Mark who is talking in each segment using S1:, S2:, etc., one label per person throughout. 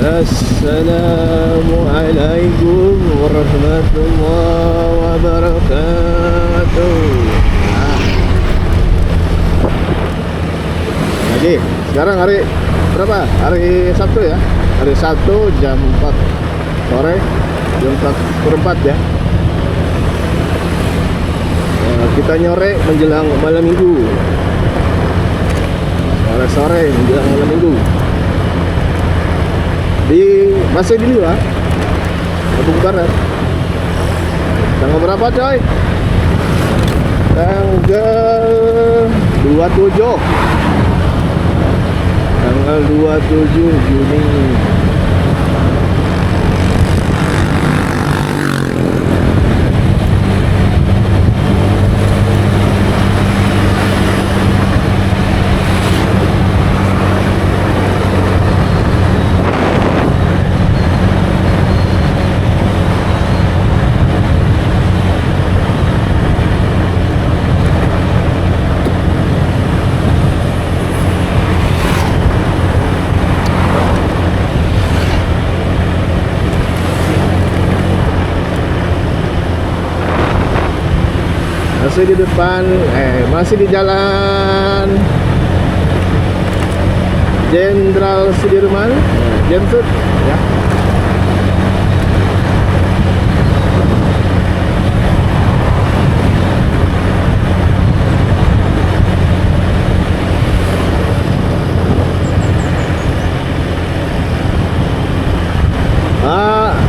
S1: Assalamualaikum warahmatullahi wabarakatuh. Lagi, sekarang hari berapa? Hari Sabtu ya. Hari Sabtu jam 4 sore, jam 4 ya. Kita nyore menjelang malam minggu. Sore menjelang malam minggu. Masih di Liwa, Lampung Barat. Tanggal berapa coy? Tanggal 27. Tanggal 27 Juni. Masih di depan, masih di jalan Jenderal Sudirman, Jensut ya.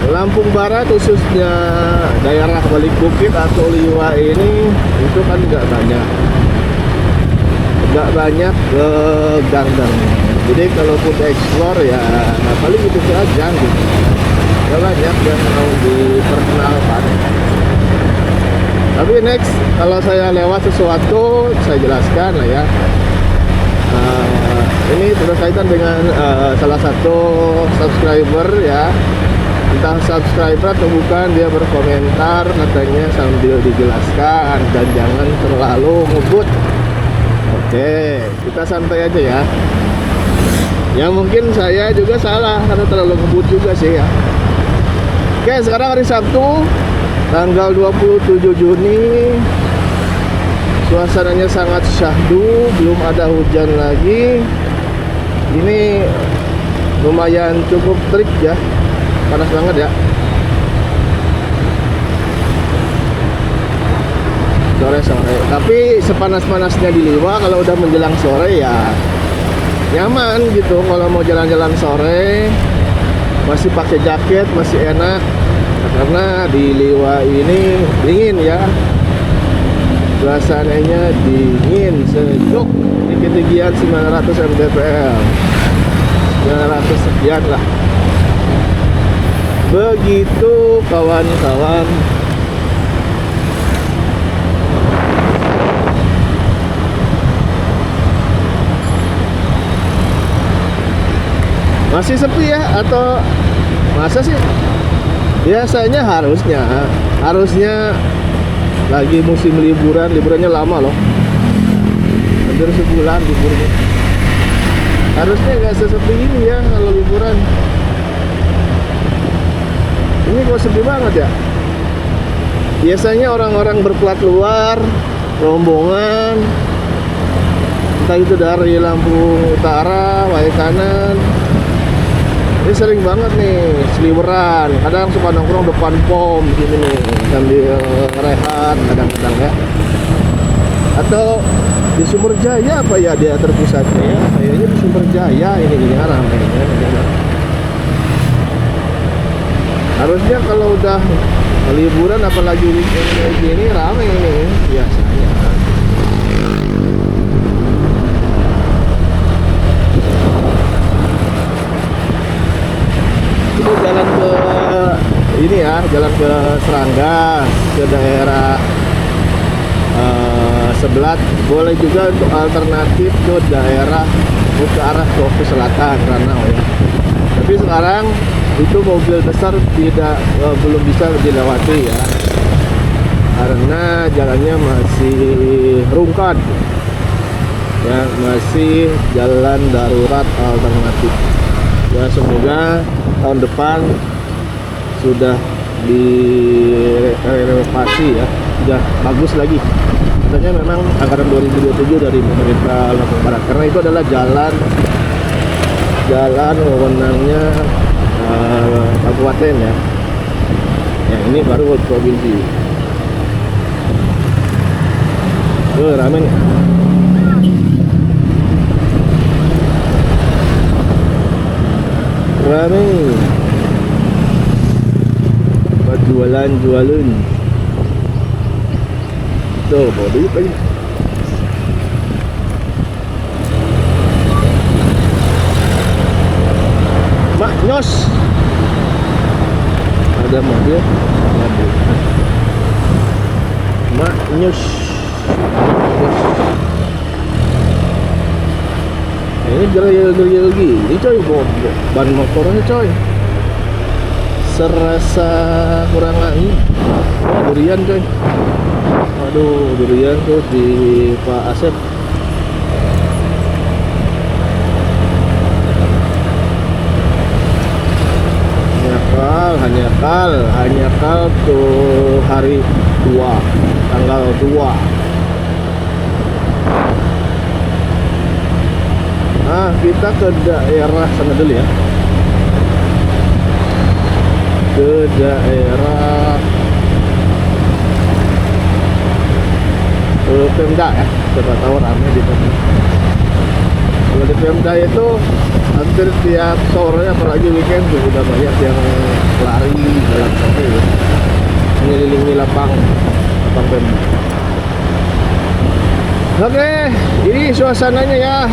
S1: Lampung Barat khususnya daerah Balik Bukit atau Liwa ini itu kan nggak banyak gang-gang. Jadi kalau pun explore ya paling itu aja gitu. Nggak banyak yang mau diperkenalkan. Tapi next kalau saya lewat sesuatu saya jelaskan lah ya. Ini berkaitan dengan salah satu subscriber ya. Entah subscriber atau bukan, dia berkomentar katanya sambil dijelaskan dan jangan terlalu ngebut. Oke, kita santai aja ya. Ya mungkin saya juga salah karena terlalu ngebut juga sih ya. Oke, sekarang hari Sabtu tanggal 27 Juni. Suasananya sangat syahdu, belum ada hujan lagi. Ini lumayan cukup terik ya. Panas banget ya. Sore-sore. Tapi sepanas-panasnya di Liwa kalau udah menjelang sore ya nyaman gitu. Kalau mau jalan-jalan sore masih pakai jaket masih enak. Karena di Liwa ini dingin ya. Suasananya dingin, sejuk. Di ketinggian 900 mdpl. 900 sekian lah. Begitu kawan-kawan. Masih sepi ya atau masa sih? Biasanya harusnya lagi musim liburannya lama loh. Hampir sebulan liburnya. Harusnya nggak sesepi ini ya kalau liburan. Ini kok sepi banget ya. Biasanya orang-orang berplat luar, rombongan, entah itu dari Lampung Utara, Wae Kanan. Ini sering banget nih seliweran. Kadang suka nongkrong depan pom gini nih sambil rehat kadang-kadang ya. Atau di Sumber Jaya apa ya dia terpusatnya ya? Kayaknya di Sumber Jaya ini ramainya. Harusnya kalau udah liburan apalagi weekend kayak gini rame ini biasanya. Itu jalan ke ini ya, jalan ke Serangga, ke daerah Sebelat. Boleh juga untuk alternatif ke daerah ke arah ke selatan Ranau ya. Tapi sekarang itu mobil besar belum bisa dilewati ya, karena jalannya masih rungkat ya, masih jalan darurat alternatif. Ya semoga tahun depan sudah direnovasi ya, sudah bagus lagi. Katanya memang anggaran 2027 dari pemerintah Lampung Barat, karena itu adalah jalan wewenangnya kabupaten ya. Yang ini baru provinsi. Rame nih. Rame. Buat jualan. Tuh, bawa duit lagi. Mak Nyos. Ada mobil. Mak Nyos. Ini geril gini coy, ban motornya coy, serasa kurang angin. Durian coy, aduh durian tuh di Pak Asep. hanya kal tuh hari tua, tanggal 2. Nah, kita ke daerah sana dulu ya. Ke daerah Pemda ya. Coba tahu ramai di Pemda. Kalau di Pemda itu hampir tiap sore, apalagi weekend tuh udah banyak yang lari jalan kaki ya, mengelilingi lapang Pemda. Oke, ini suasananya ya.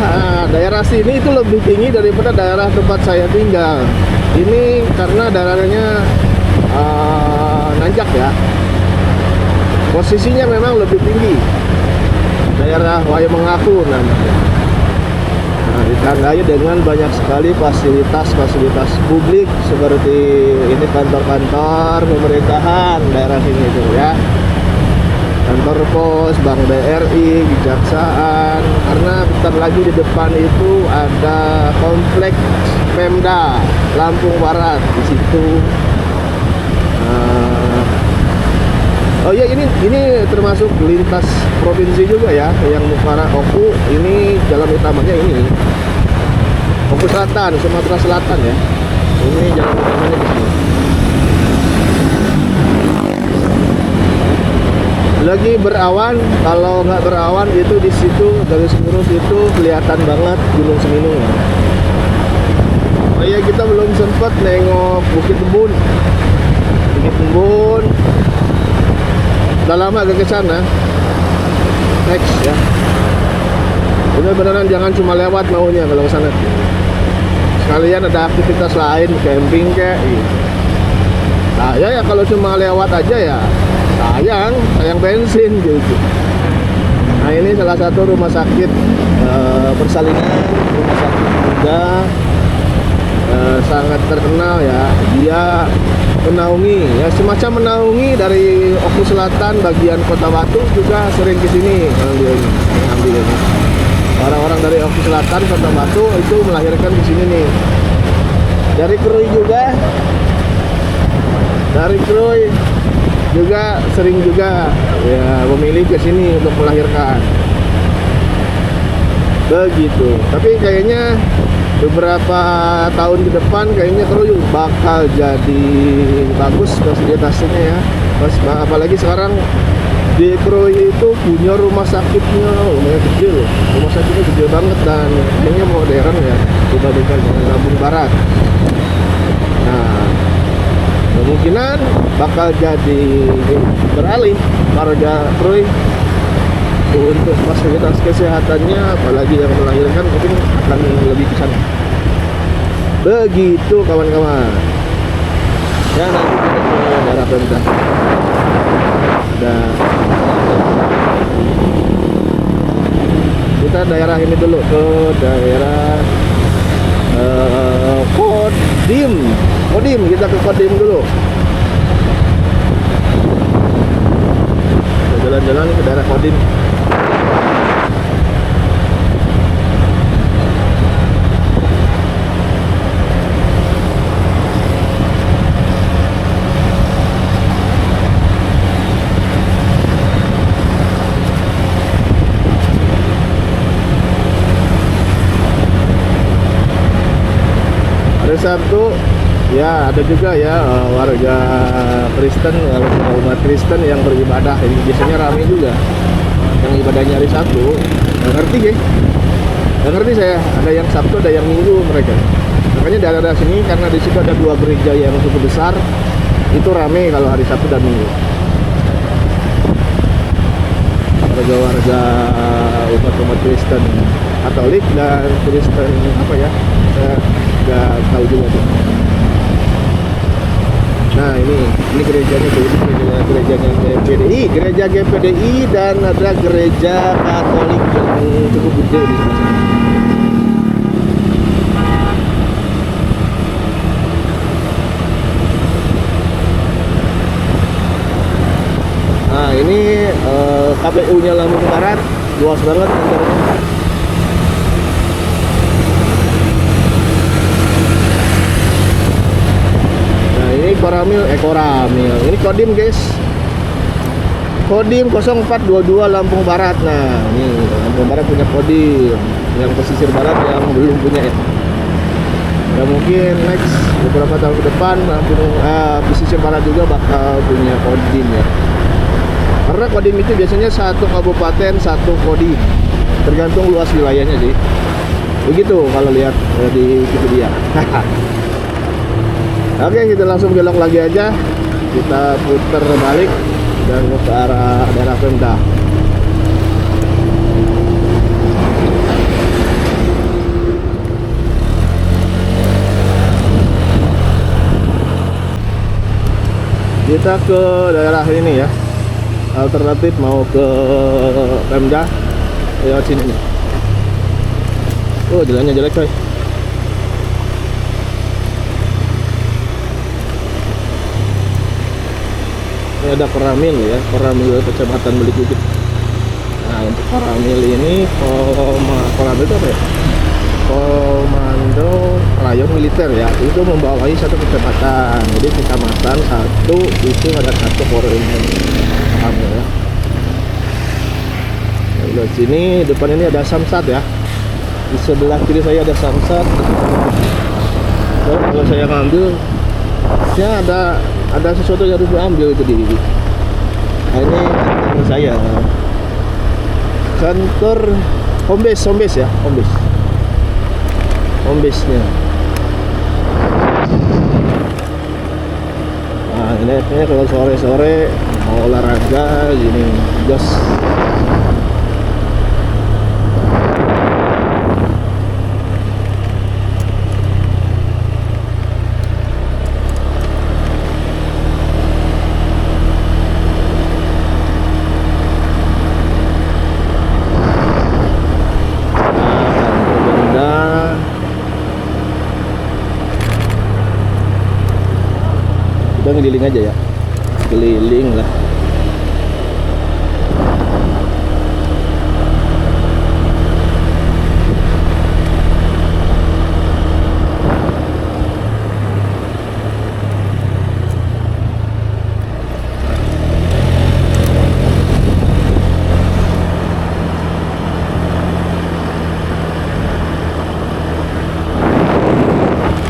S1: Daerah sini itu lebih tinggi daripada daerah tempat saya tinggal. Ini karena daerahnya nanjak ya. Posisinya memang lebih tinggi. Daerah Wayamengaku namanya. Nah, ditandai dengan banyak sekali fasilitas publik seperti ini kantor-kantor pemerintahan daerah sini itu ya. Kantor pos, Bank BRI, Kejaksaan. Karena bentar lagi di depan itu ada kompleks Pemda Lampung Barat di situ. Oh ya, ini termasuk lintas provinsi juga ya, yang Mukara Oku. Ini jalan utamanya ini Oku Selatan, Sumatera Selatan ya. Ini jalan utamanya di sini. Lagi berawan, kalau nggak berawan itu di situ dari Semurus itu kelihatan banget Gunung Seminung ya. Oh iya, kita belum sempat nengok Bukit Embun. Udah lama agak ke sana. Next ya. Beneran jangan cuma lewat maunya kalau ke sana. Sekalian ada aktivitas lain, camping kayak. Saya ya kalau cuma lewat aja ya sayang bensin gitu. Nah, ini salah satu rumah sakit persalinan, rumah sakit muda, sangat terkenal ya. Dia menaungi ya, semacam menaungi dari Oku Selatan bagian Kota Batu juga sering ke sini ngambil ini. Orang-orang dari Oku Selatan, Kota Batu itu melahirkan di sini nih. Dari Krui juga sering juga ya memilih ke sini untuk melahirkan. Begitu. Tapi kayaknya beberapa tahun ke depan kayaknya Krui bakal jadi bagus fasilitasnya ya. Apalagi sekarang di Krui itu punya rumah sakitnya lumayan gede loh. Rumah sakitnya gede banget dan kayaknya modern ya dibandingkan dengan Lampung Barat. Nah, kemungkinan bakal jadi beralih warga Krui untuk fasilitas kesehatannya, apalagi yang melahirkan mungkin akan lebih ke sana. Begitu kawan-kawan. Ya, nanti kita ke daerah Pemda. Kita daerah ini dulu, ke daerah Kodim. Kita ke Kodim dulu. Kita jalan-jalan ke daerah Kodim. hari Sabtu ya ada juga ya warga Kristen, umat Kristen yang beribadah. Ini biasanya ramai juga yang ibadahnya hari Sabtu. Nggak ngerti ya, nggak ngerti saya. Ada yang Sabtu, ada yang Minggu mereka. Makanya daerah sini karena di situ ada 2 gereja yang cukup besar, itu ramai kalau hari Sabtu dan Minggu. Warga-warga umat Kristen Katolik dan Kristen apa ya, saya nggak tahu juga tuh. Nah ini gerejanya tuh, ini gerejanya GPDI, gereja GPDI, dan ada gereja Katolik yang cukup gede di sana. Nah ini KPU-nya Lampung Barat, luas banget kantornya. Nah ini Koramil, ini Kodim guys, Kodim 0422 Lampung Barat. Nah ini Lampung Barat punya Kodim, yang pesisir barat yang belum punya ya. Ya mungkin next beberapa tahun ke depan Lampung pesisir barat juga bakal punya Kodim ya. Karena Kodim itu biasanya satu kabupaten satu Kodim, tergantung luas wilayahnya sih. Begitu kalau lihat di Wikipedia. Oke, kita langsung belok lagi aja. Kita putar balik dan ke arah daerah Pemda. Kita ke daerah ini ya. Alternatif mau ke Pemda lewat sini nih. Oh, jalannya jelek coy. Ini ada Koramil ya, Koramil Kecamatan Belikbukit. Nah untuk Koramil ini Koramil itu apa ya? Komando Rayon Militer ya, itu membawahi satu kecamatan. Jadi kecamatan satu itu ada satu Koramil ya. Nah, di sini depan ini ada Samsat ya. Di sebelah kiri saya ada Samsat. Kalau saya ngambil, ya ada sesuatu yang harus diambil itu di. Nah, ini kantor saya. Kantor Hombes ya, Hombesnya. Nah, ini kalau sore-sore mau olahraga gini, jos. Kita ngeliling aja ya, keliling lah.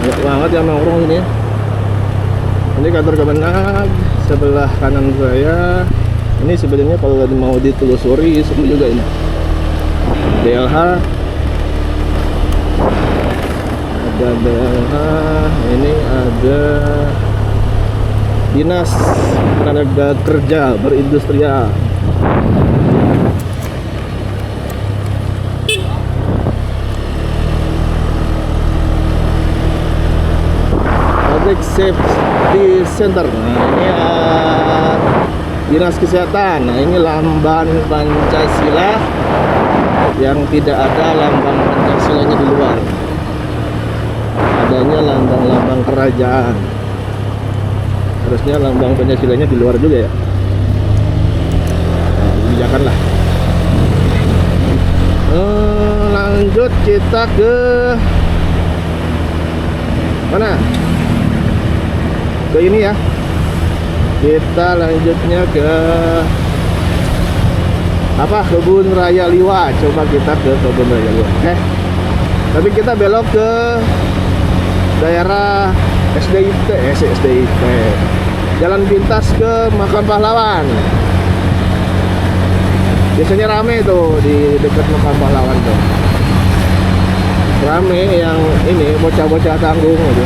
S1: Banyak banget yang nongkrong ini. Ini kantor Kemenag, sebelah kanan saya. Ini sebenarnya kalau mau ditelusuri seru juga ini. DLH, ada DLH, ini ada Dinas Tenaga Kerja Perindustrian. Public Safety Center. Nah ini Dinas Kesehatan. Nah ini lambang Pancasila yang tidak ada lambang Pancasilanya di luar. Adanya lambang-lambang kerajaan. Harusnya lambang Pancasilanya di luar juga ya. Nah, kebijakan lah. Lanjut kita ke mana? Ke ini ya, kita lanjutnya ke apa, Kebun Raya Liwa. Coba kita ke Kebun Raya Liwa. Tapi kita belok ke daerah SDIT, SDIT, jalan pintas ke Makam Pahlawan. Biasanya rame tuh di dekat Makam Pahlawan tuh. Rame yang ini bocah-bocah tanggung gitu.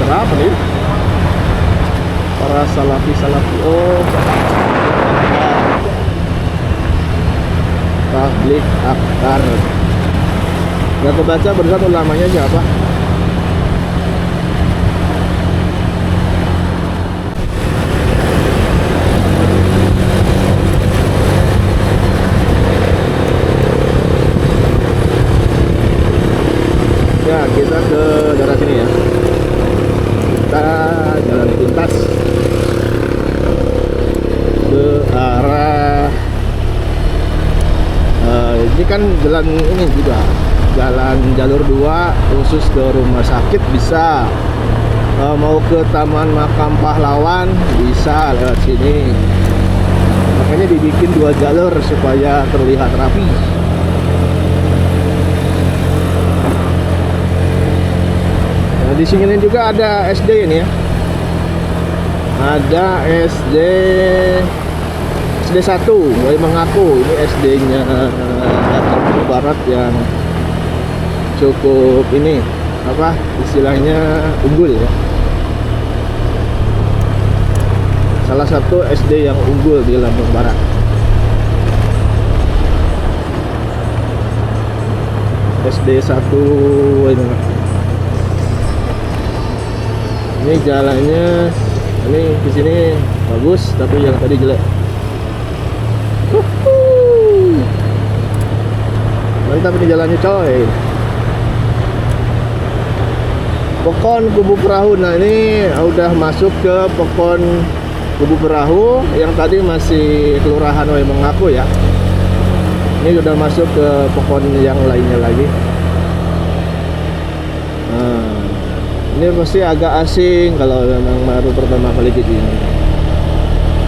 S1: Apa nih? Para salafi. Oh, Tablik Akbar. Gak kebaca bersatu ulamanya siapa? Ya, kita ke daerah sini ya. Kita jalan pintas ke arah ini kan jalan ini juga jalan jalur 2 khusus ke rumah sakit bisa, mau ke Taman Makam Pahlawan bisa lewat sini, makanya dibikin 2 jalur supaya terlihat rapi. Nah, di sini juga ada SD ini ya, ada SD 1 Wai Mengaku. Ini SD-nya Jakarta Barat yang cukup ini apa istilahnya unggul ya, salah satu SD yang unggul di Lampung Barat. SD 1 Wai Mengaku. Ini jalannya, ini di sini bagus tapi yang tadi jelek. Mantap ini jalannya coy. Pokon Kubu Perahu. Nah ini udah masuk ke Pokon Kubu Perahu. Yang tadi masih Kelurahan Wai Mengaku ya. Ini udah masuk ke Pokon yang lainnya lagi. Nah, ini pasti agak asing kalau memang baru pertama kali ke sini.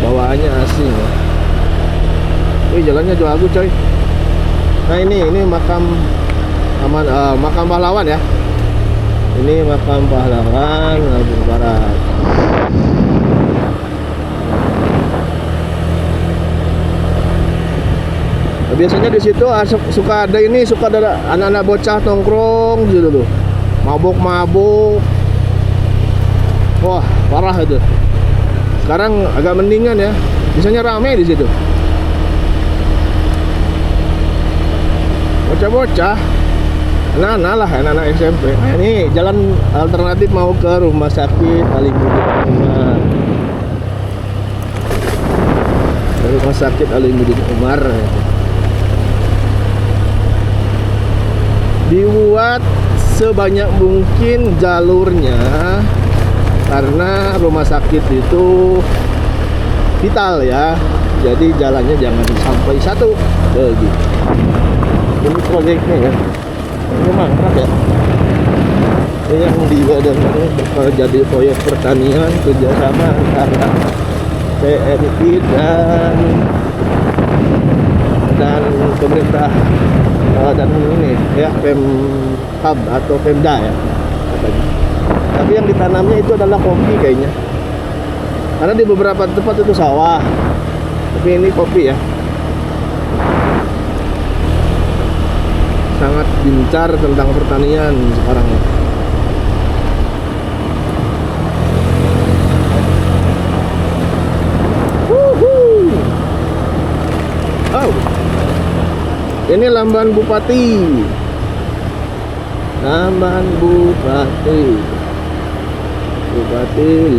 S1: Bawaannya asing ya. Ini jalannya jauh aku coy. Nah ini makam Makam Pahlawan ya. Ini Makam Pahlawan Lampung Barat. Nah, biasanya di situ suka ada anak-anak bocah nongkrong gitu tuh, mabuk. Wah parah itu. Sekarang agak mendingan ya. Biasanya rame di situ. Bocah-bocah, anak-anak SMP. Nah, ini jalan alternatif mau ke Rumah Sakit Alimuddin Umar. Rumah Sakit Alimuddin Umar. Dibuat sebanyak mungkin jalurnya karena rumah sakit itu vital ya. Jadi jalannya jangan sampai satu begitu. Ini proyeknya ya, ini mangkrak ya. Ini yang di badan jadi proyek pertanian kerjasama antara TNI dan pemerintah dan ini ya Pemhab atau Pemda ya katanya. Tapi yang ditanamnya itu adalah kopi kayaknya, karena di beberapa tempat itu sawah, tapi ini kopi ya. Sangat gencar tentang pertanian sekarang ya. Oh, ini Lamban Bupati. Lamban Bupati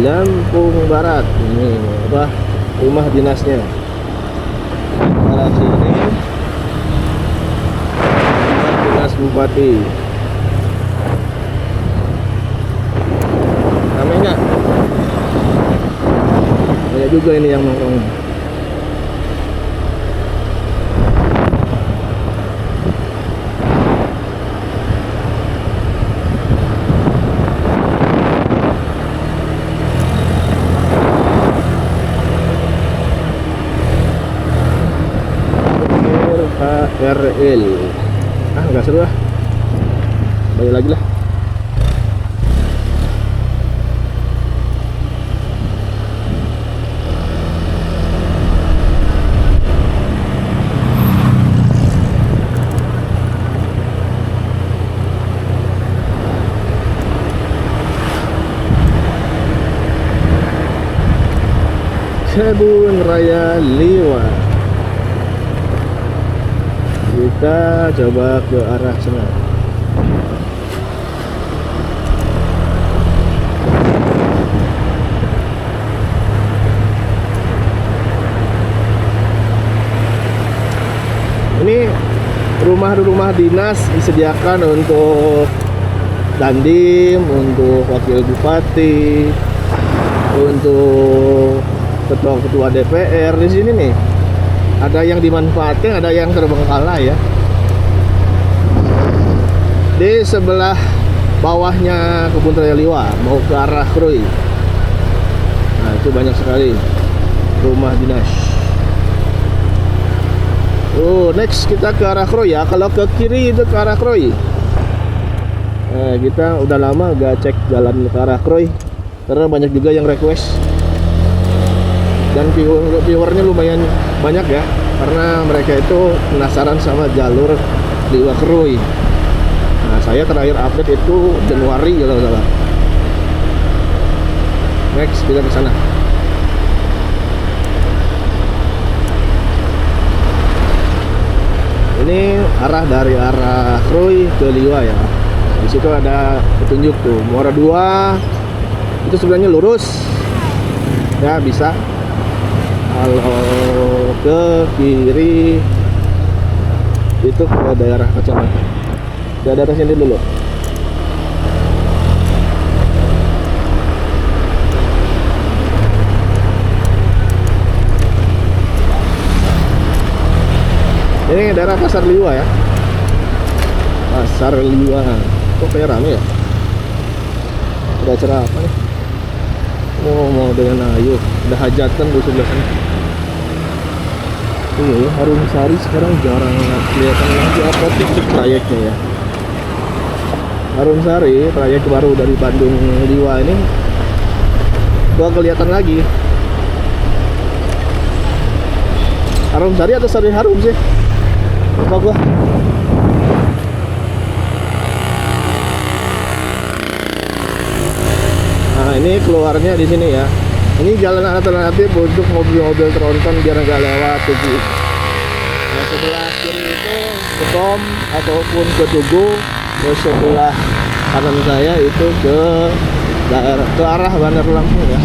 S1: Lampung Barat. Ini apa rumah dinasnya. Arah sini Bupati. Namanya banyak juga ini yang nongkrong. KRL. Nggak seru lah. balik lagi lah. Kebun Raya Liwa. Kita coba ke arah sana. Ini rumah-rumah dinas disediakan untuk Dandim, untuk wakil bupati, untuk ketua-ketua DPR. Di sini nih ada yang dimanfaatkan, ada yang terbengkalai ya. Di sebelah bawahnya Kebun Raya Liwa mau ke arah Krui. Nah, itu banyak sekali rumah dinas. Next kita ke arah Krui ya. Kalau ke kiri itu ke arah Krui. Nah, kita udah lama gak cek jalan ke arah Krui karena banyak juga yang request. Dan viewernya lumayan banyak ya, karena mereka itu penasaran sama jalur Liwa Krui. Nah, saya terakhir update itu Januari kalau nggak salah. Next kita ke sana. Ini arah dari arah Krui ke Liwa ya. Di situ ada petunjuk tuh Muara 2. Itu sebenarnya lurus. Ya, bisa. Kalau ke kiri itu ke daerah kecamatan. Daerah sini dulu. Ini daerah Pasar Liwa ya. Pasar Liwa. Kok kayak rame ya? Ada acara apa nih? Mau dengan Ayu. Ada hajatan di sebelah sana. Iya ya, Harumsari sekarang jarang kelihatan lagi apa titik trayeknya ya. Harumsari, trayek baru dari Bandung Liwa ini gak kelihatan lagi. Harumsari atau Sari Harum sih? Apa gua? Nah, ini keluarnya di sini ya. Ini jalan alternatif untuk mobil-mobil tronton biar nggak lewat tuh. Nah, sebelah kiri itu ke Tom ataupun ke Tugu. Terus sebelah kanan saya itu ke daerah ke arah Bandar Lampung ya.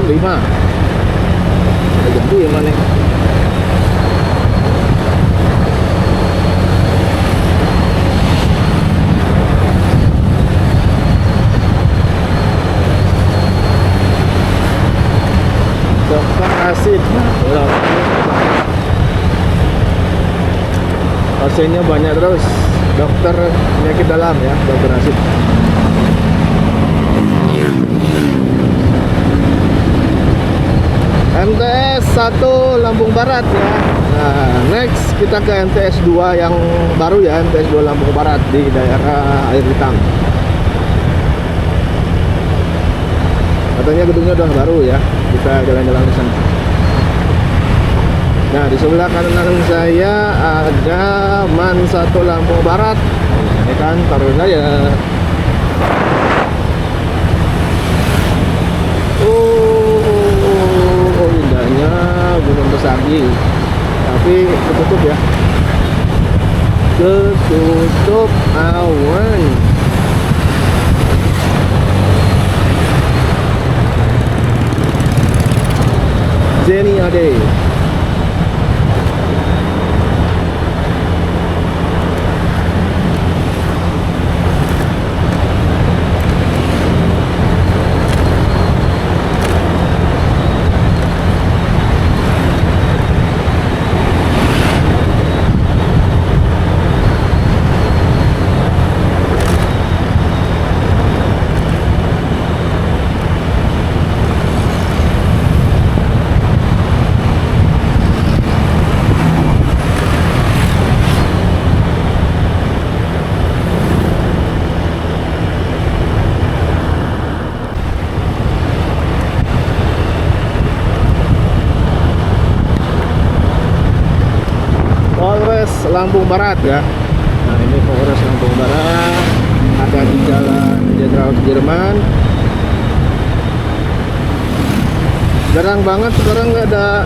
S1: 5. Jadi mana? Dokter Asid. Pasiennya banyak terus. Dokter penyakit dalam ya, Dokter Asid. MTS 1 Lampung Barat ya. Nah, next kita ke MTS 2 yang baru ya, MTS 2 Lampung Barat di daerah Air Hitam. Katanya gedungnya udah baru ya. Kita jalan-jalan ke sana. Nah, di sebelah kanan saya ada MAN 1 Lampung Barat. Ini kan taruh saya. Oh, indahnya Gunung Besagi. Tapi ketutup ya. Ketutup awan. Jenny Ade. Polres Lampung Barat ya. Nah, ini Polres Lampung Barat, ada di Jalan Jenderal Sudirman. Jarang banget sekarang nggak ada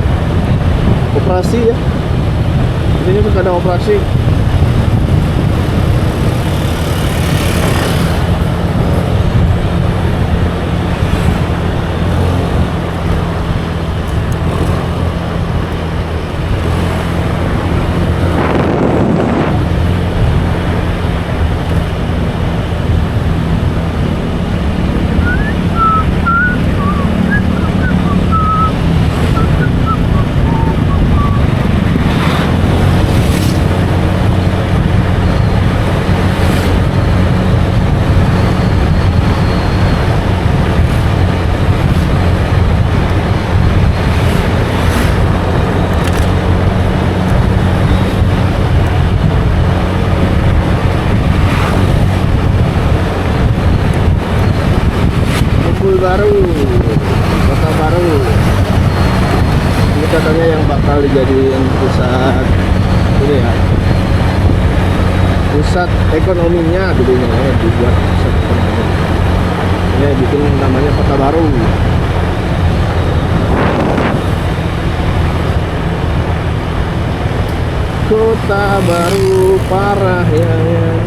S1: operasi ya. Ini juga ada operasi. Baru, kota baru. Ini katanya yang bakal dijadiin pusat ini ya, pusat ekonominya dulunya ya, dibuat pusat ekonomi. Ini bikin namanya kota baru. Kota baru Parahyangan.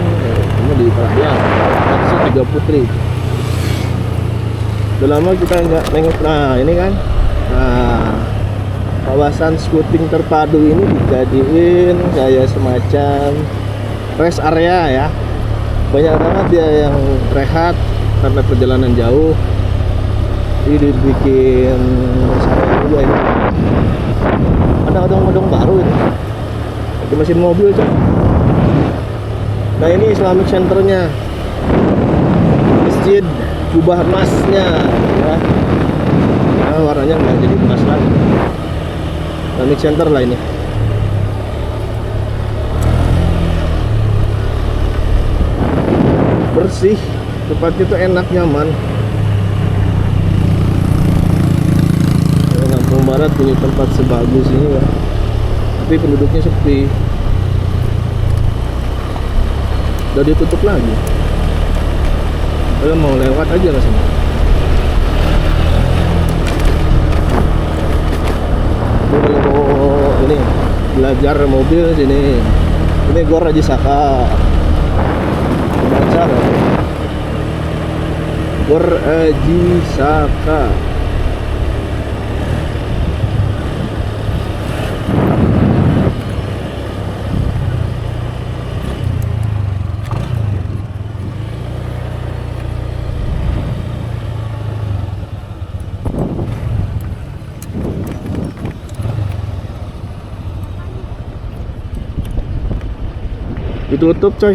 S1: Ini di Parahyangan, Taksi 3 Putri. Udah lama kita nggak nengok. Nah, ini kan, nah, kawasan skuting terpadu ini dijadiin kayak semacam rest area ya. Banyak banget dia yang rehat karena perjalanan jauh. Ini dibikin rest area juga ini. Ada odong-odong baru ini. Ada mesin mobil kan. Nah, ini Islamic Centernya, masjid Jubah emasnya ya. Nah, warnanya nggak jadi emas lagi. Islamic Center lah ini. Bersih, tempatnya tuh enak, nyaman. Lampung Barat punya tempat sebagus ini ya, tapi penduduknya sepi. Udah ditutup lagi. Kalau mau lewat aja ke sini. Kalau ini belajar mobil sini. Ini Gor Haji Saka. Baca loh. Gor Haji Saka. ditutup coy.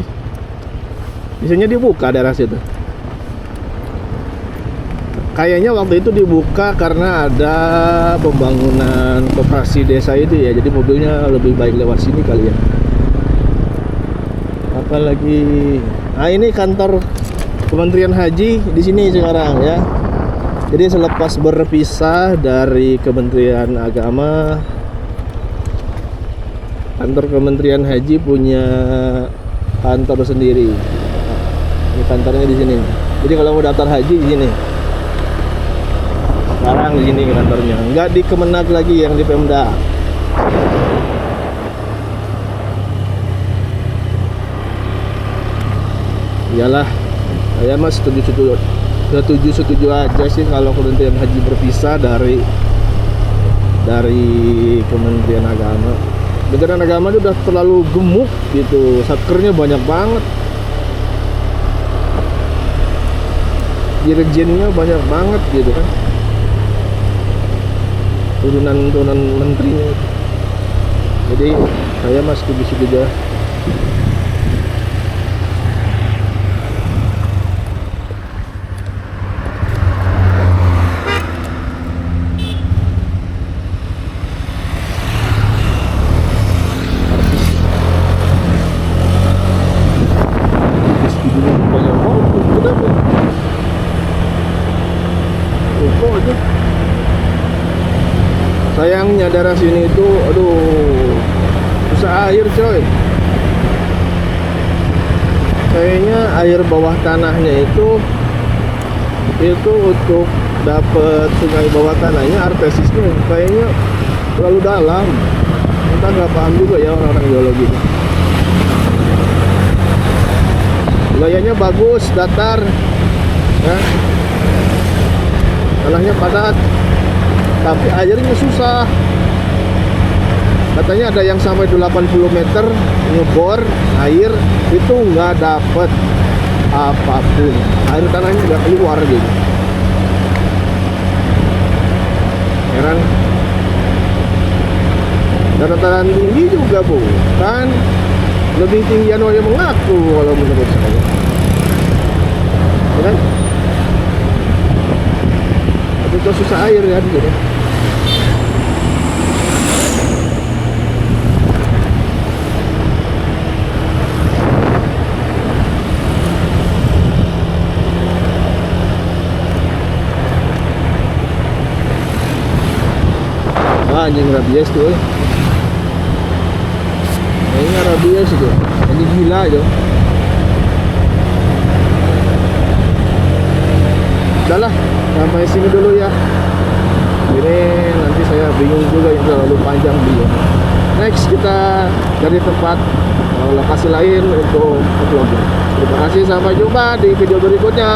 S1: Biasanya dibuka daerah situ. Kayaknya waktu itu dibuka karena ada pembangunan koperasi desa itu ya. Jadi mobilnya lebih baik lewat sini kali ya. Apalagi, nah ini kantor Kementerian Haji di sini sekarang ya. Jadi selepas berpisah dari Kementerian Agama, kantor Kementerian Haji punya kantor sendiri. Nah, ini kantornya di sini. Jadi kalau mau daftar haji di sini. Sekarang di sini kantornya, nggak di Kemenag lagi, yang di Pemda. Iyalah, saya mah setuju aja sih kalau Kementerian Haji berpisah dari Kementerian Agama. Kementerian Agama itu udah terlalu gemuk gitu, satkernya banyak banget, dirjennya banyak banget gitu kan, turunan menterinya. Jadi saya mas setuju aja. Sayangnya daerah sini itu, aduh, susah air coy. Kayaknya air bawah tanahnya itu untuk dapet sungai bawah tanahnya, artesisnya kayaknya terlalu dalam. Kita nggak paham juga ya orang-orang geologi. Wilayahnya bagus, datar, ya. Tanahnya padat, tapi airnya susah. Katanya ada yang sampai 80 meter ngebor air itu nggak dapet apapun, air tanahnya nggak keluar gitu. Heran. Dataran tinggi juga bukan, lebih tinggian yang mengaku kalau menurut saya, ya kan? Tapi kok susah air ya gitu. Wah, anjing rabies tuh. Kayaknya rabies itu, anjing gila itu. Udahlah, sampai sini dulu ya. Ini nanti saya bingung juga, yang terlalu panjang video. Next kita cari tempat lokasi lain untuk vlog. Terima kasih, sampai jumpa di video berikutnya.